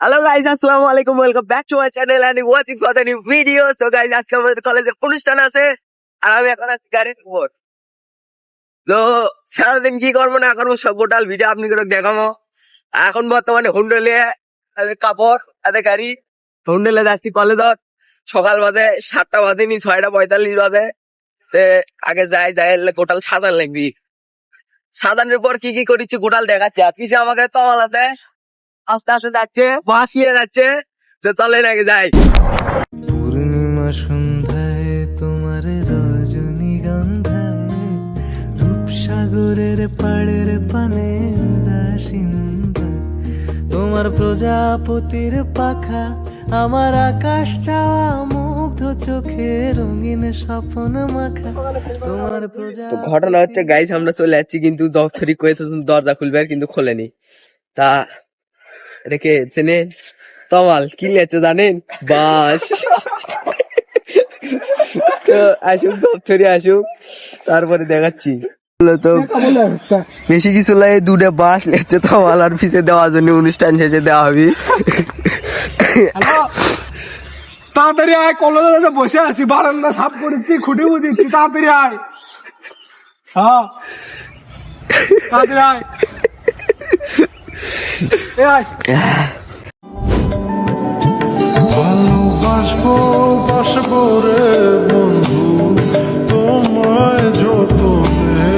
Hello guys, assalamu alaikum. Welcome back to my channel and watching for the new video. So guys, আজকে আমাদের কলেজে অনুষ্ঠান আছে আর আমি এখন আছি গাড়ির উপর। তো সারাদিন কি করবো না করবো সব গোটাল ভিডিও আপনি করে দেখাবো। এখন বর্তমানে হুন্ডলে কাপড় গাড়ি হুন্ডলে যাচ্ছি কলেজত। সকাল বাজে 7টা বাজেনি 6:45 বাজে। আগে যাই গোটাল সাজান লাগবি। সাজানোর পর কি করেছি গোটাল দেখাচ্ছি। আর কিছু আমাকে তমাল আছে আস্তে আস্তে যাচ্ছে ভাসিয়ে যাচ্ছে। তো চলে নাকি যাই। পূর্ণিমা সন্ধ্যায় তোমার রজনীগন্ধায় রূপসাগরের পাড়ের পানে দাসিন্দা তোমার প্রজাপতির পাখা আমার আকাশ চাওয়া মুগ্ধ চোখে রঙিন স্বপ্ন মাখা তোমার তো ঘটনা হচ্ছে গাইস আমরা চলে যাচ্ছি কিন্তু দপ্তরি কয়েছে দরজা খুলবে কিন্তু খোলেনি। তা রেখে চেনে তমাল কি লেছে জানেন বাস। তো আসুক দপ্তরি আসুক তারপরে দেখাচ্ছি। তো বেশি কিছু লাগে দুটো বাস লেছে তমাল আর পিছিয়ে দেওয়ার জন্য অনুষ্ঠান শেষে দেওয়া হবে। তাড়াতাড়ি আয়, কলেজে বসে আছি, বারান্দা সাফ করেছি, খুঁটি বুঝিচ্ছি, তাড়াতাড়ি আয়। হ্যাঁ তাড়াতাড়ি আয়, এ আয়। ভালোবাসবো বাসবো রে বন্ধু তোমায় যতনে